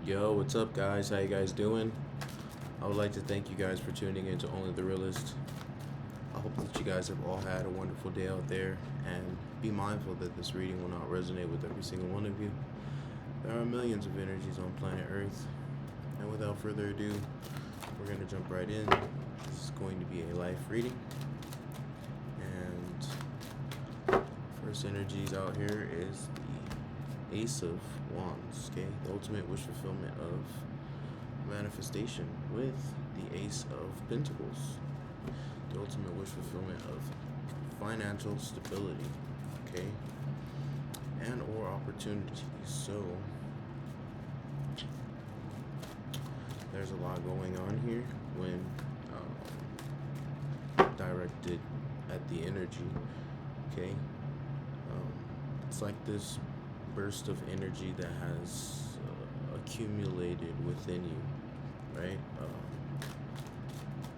Yo, what's up, guys? How you guys doing? I would like to thank you guys for tuning in to Only the Realist. I hope that you guys have all had a wonderful day out there, and be mindful that this reading will not resonate with every single one of you. There are millions of energies on planet Earth, and without further ado, we're going to jump right in. This is going to be a life reading, and first energies out here is the Ace of Wands, okay? The ultimate wish fulfillment of manifestation with the Ace of Pentacles. The ultimate wish fulfillment of financial stability, okay? And or opportunities. So there's a lot going on here when directed at the energy, okay? It's like this burst of energy that has accumulated within you, right?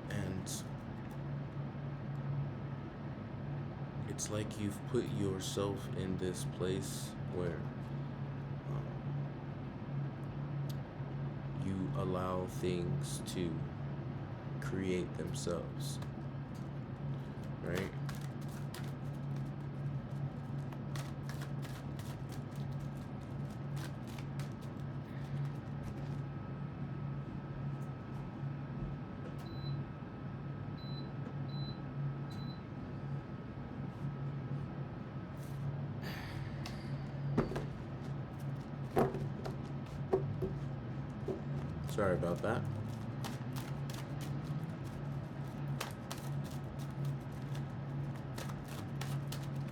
And it's like you've put yourself in this place where you allow things to create themselves, right? Sorry about that.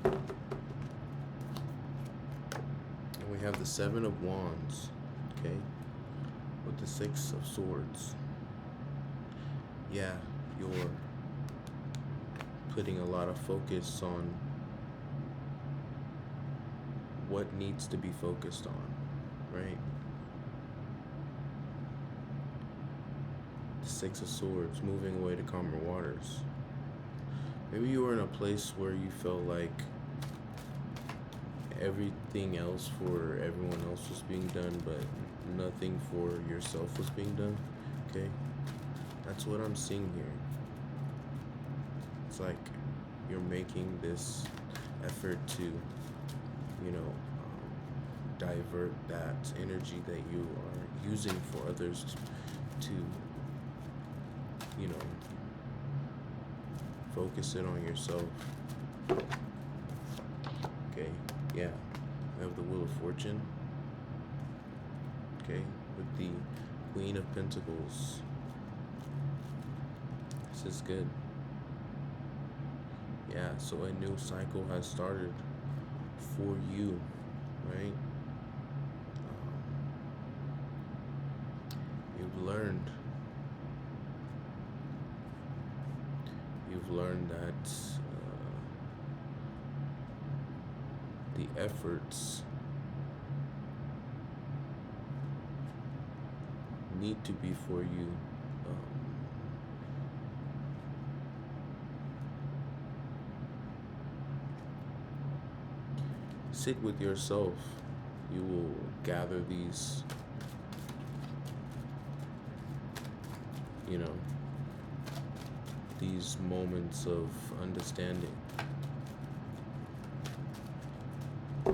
And we have the Seven of Wands, okay, with the Six of Swords. Yeah, you're putting a lot of focus on what needs to be focused on, right? Six of Swords, moving away to calmer waters. Maybe you were in a place where you felt like everything else for everyone else was being done, but nothing for yourself was being done, okay? That's what I'm seeing here. It's like you're making this effort to, divert that energy that you are using for others to focus it on yourself. Okay, yeah. We have the Wheel of Fortune. Okay, with the Queen of Pentacles. This is good. Yeah, so a new cycle has started for you, right? You've learned that the efforts need to be for you. Sit with yourself. You will gather these, these moments of understanding. We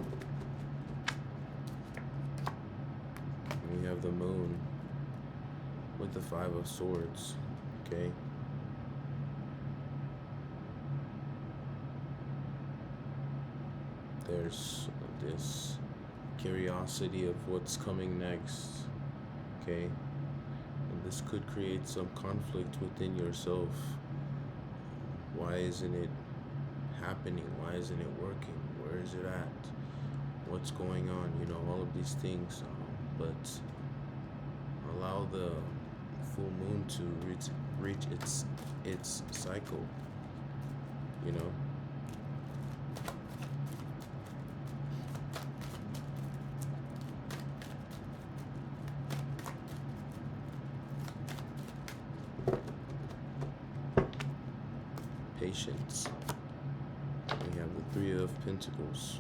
have the Moon with the Five of Swords, okay? There's this curiosity of what's coming next, okay? And this could create some conflict within yourself. Why isn't it happening? Why isn't it working? Where is it at? What's going on? All of these things. But allow the full moon to reach its cycle. Patience. We have the Three of Pentacles.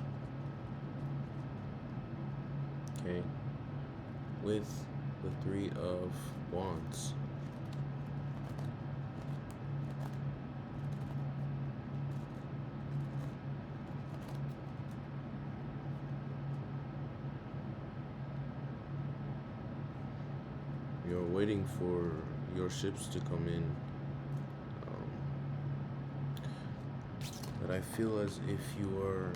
Okay. With the Three of Wands. You're waiting for your ships to come in. But I feel as if you are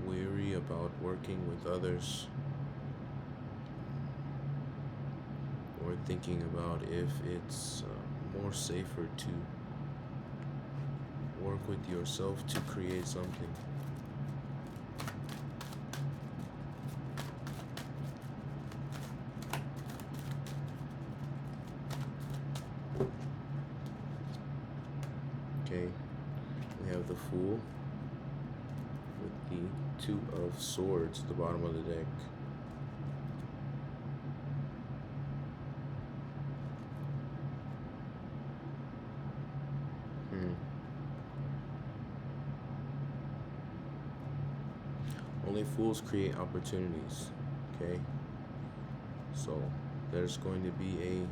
weary about working with others, or thinking about if it's more safer to work with yourself to create something. Okay, we have the Fool with the Two of Swords at the bottom of the deck. Only fools create opportunities, okay? So there's going to be a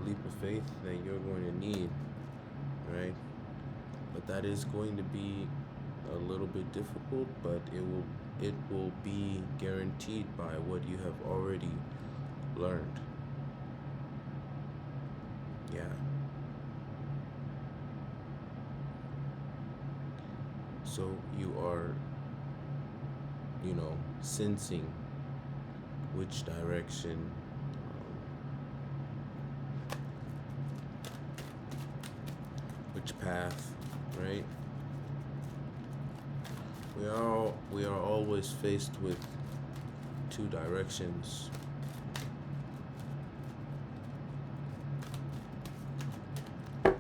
leap of faith that you're going to need, right? But that is going to be a little bit difficult, but it will be guaranteed by what you have already learned. Yeah. So you are, sensing which direction which path, right? We are always faced with two directions. We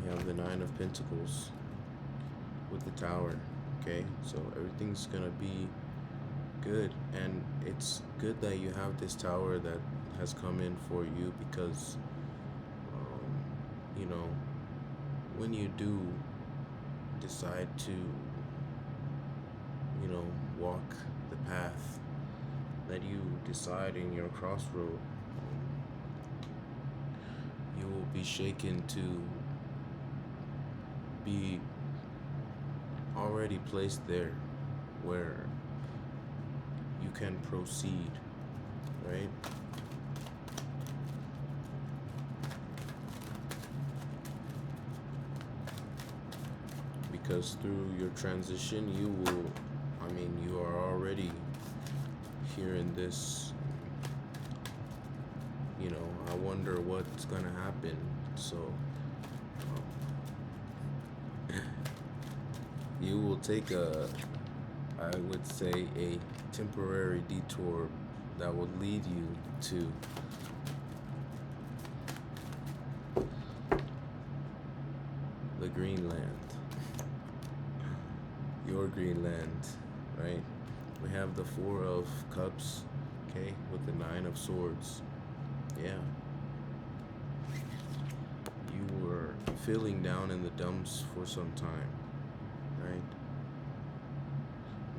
have the Nine of Pentacles with the Tower, okay? So everything's gonna be good, and it's good that you have this Tower that has come in for you, because when you do decide to walk the path that you decide in your crossroad, you will be shaken to be already placed there where you can proceed, right? Because through your transition, you are already here in this, I wonder what's gonna happen. So you will take I would say, a temporary detour that will lead you to the Greenland, your Greenland, right? We have the Four of Cups, okay, with the Nine of Swords. Yeah. You were feeling down in the dumps for some time, right?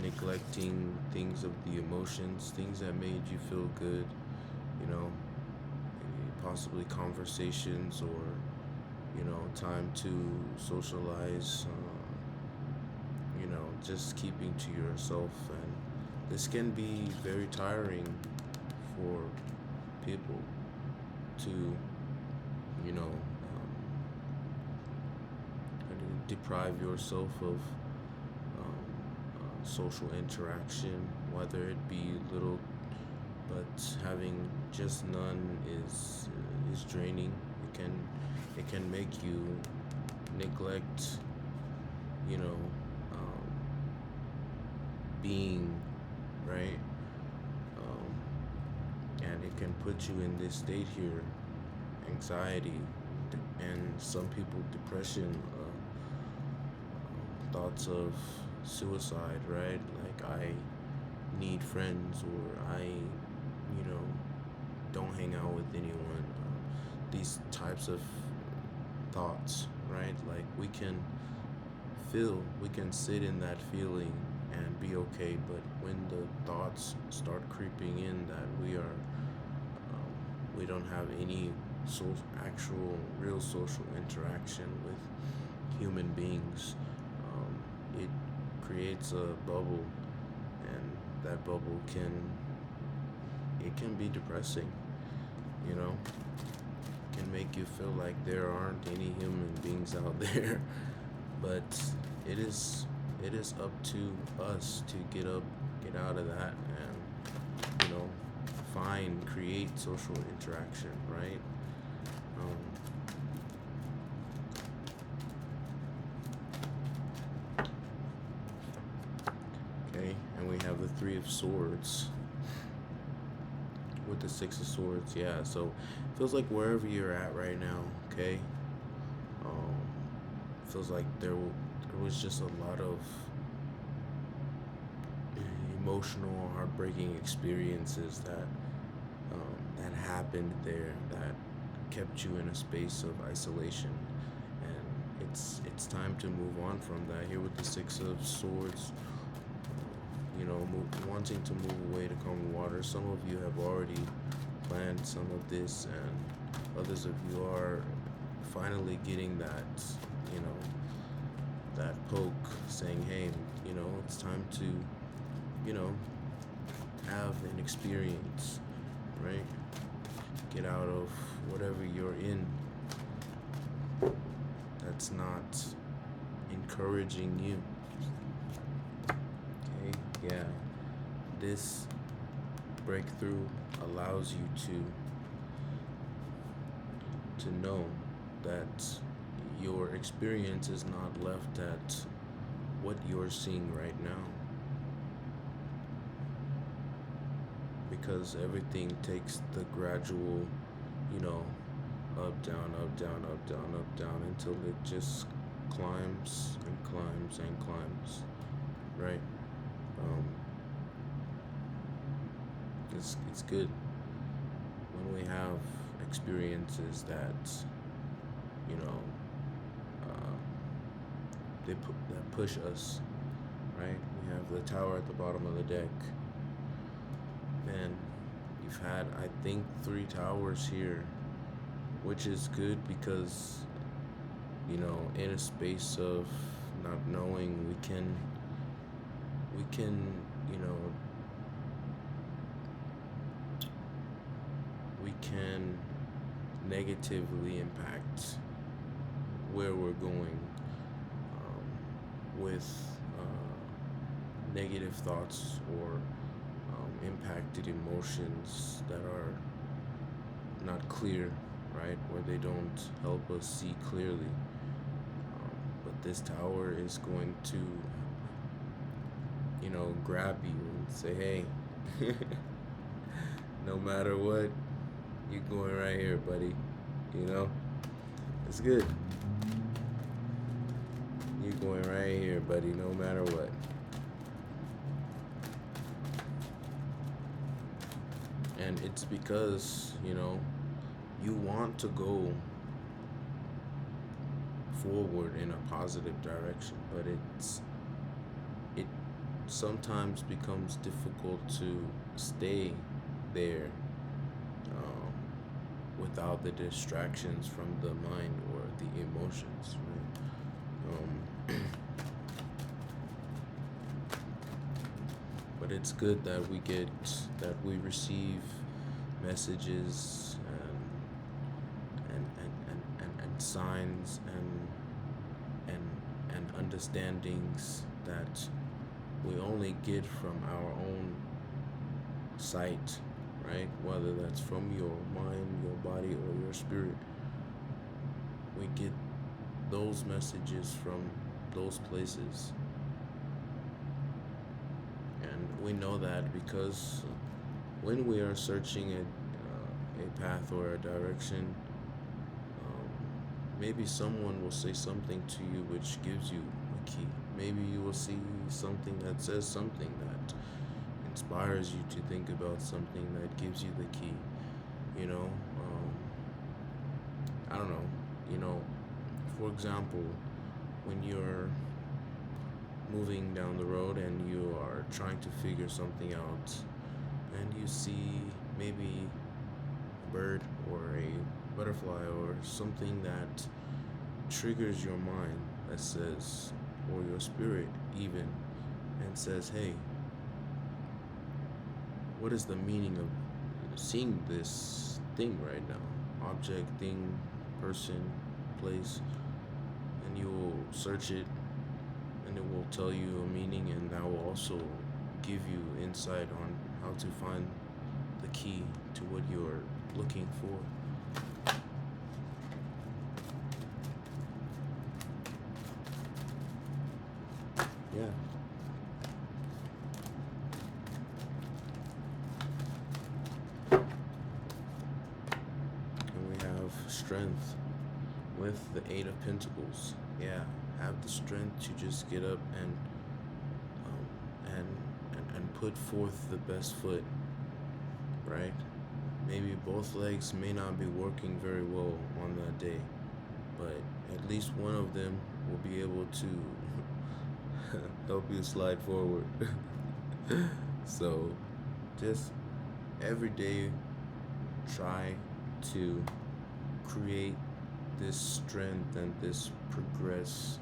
Neglecting things of the emotions, things that made you feel good, maybe possibly conversations, or time to socialize, just keeping to yourself. And this can be very tiring for people to deprive yourself of social interaction, whether it be little, but having just none is draining. It can make you neglect, being, right? And it can put you in this state here, anxiety, and some people depression, thoughts of suicide, right? Like, I need friends, or I don't hang out with anyone. These types of thoughts, right? Like, we can sit in that feeling and be okay. But when the thoughts start creeping in that we don't have any actual real social interaction with human beings, it creates a bubble, and that bubble can be depressing, you know, can make you feel like there aren't any human beings out there. But it is up to us to get out of that, and create social interaction, right? Um, okay, and we have the Three of Swords with the Six of Swords. Yeah, so it feels like wherever you're at right now, okay, um, feels like there was just a lot of emotional, heartbreaking experiences that happened there, that kept you in a space of isolation, and it's time to move on from that. Here with the Six of Swords, wanting to move away to calm water. Some of you have already planned some of this, and others of you are finally getting that, you know, that poke saying, hey, it's time to, have an experience, right? Get out of whatever you're in that's not encouraging you. Okay, yeah. This breakthrough allows you to know that your experience is not left at what you're seeing right now, because everything takes the gradual, up, down, up, down, up, down, up, down, until it just climbs and climbs and climbs, right? It's good when we have experiences that, you know, that push us, right? We have the Tower at the bottom of the deck. Man, you've had, I think, 3 towers here, which is good because, in a space of not knowing, we can, we can negatively impact where we're going, with negative thoughts or impacted emotions that are not clear, right? Where they don't help us see clearly. But this tower is going to, grab you and say, hey, no matter what, you're going right here, buddy. It's good. You're going right here, buddy, no matter what. And it's because, you want to go forward in a positive direction, but it sometimes becomes difficult to stay there, without the distractions from the mind or the emotions, right? But it's good that we receive messages and signs and understandings that we only get from our own sight, right? Whether that's from your mind, your body, or your spirit. We get those messages from those places. And we know that because when we are searching a path or a direction, maybe someone will say something to you which gives you a key. Maybe you will see something that says something that inspires you to think about something that gives you the key. I don't know. For example, when you're moving down the road and you are trying to figure something out, and you see maybe a bird or a butterfly or something that triggers your mind, that says, or your spirit even, and says, hey, what is the meaning of seeing this thing right now? Object, thing, person, place. And you will search it and it will tell you a meaning, and that will also give you insight on how to find the key to what you're looking for. Yeah. And we have strength with the Eight of Pentacles. Yeah, have the strength to just get up and put forth the best foot, right? Maybe both legs may not be working very well on that day, but at least one of them will be able to help you slide forward. So just every day try to create this strength and this progress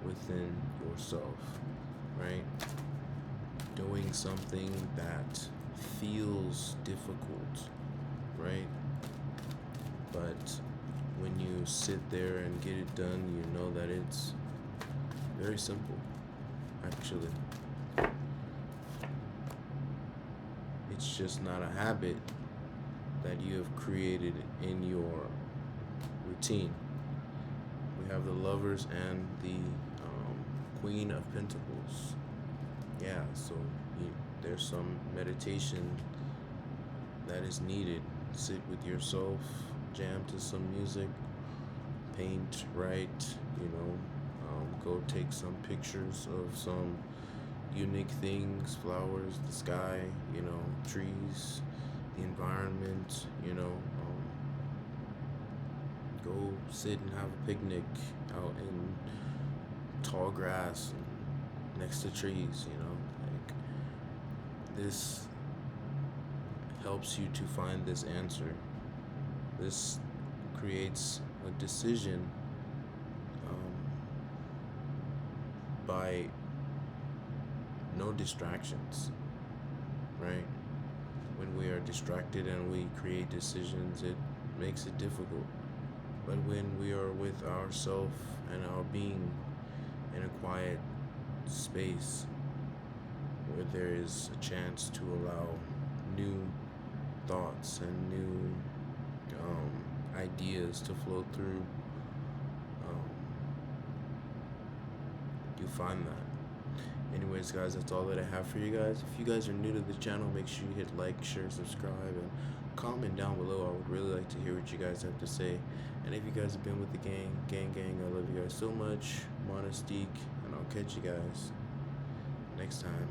within yourself, right? Doing something that feels difficult, right? But when you sit there and get it done, you know that it's very simple, actually. It's just not a habit that you have created in your routine. We have the Lovers and the Queen of Pentacles. Yeah, so there's some meditation that is needed. Sit with yourself, jam to some music, paint, write, go take some pictures of some unique things, flowers, the sky, trees, the environment, go sit and have a picnic out in tall grass and next to trees, like this helps you to find this answer. This creates a decision by no distractions, right? When we are distracted and we create decisions, it makes it difficult. But when we are with ourself and our being in a quiet space where there is a chance to allow new thoughts and new ideas to flow through, you find that. Anyways, guys, that's all that I have for you guys. If you guys are new to the channel, make sure you hit like, share, subscribe, and comment down below. I would really like to hear what you guys have to say. And if you guys have been with the gang, I love you guys so much. Monistique, and I'll catch you guys next time.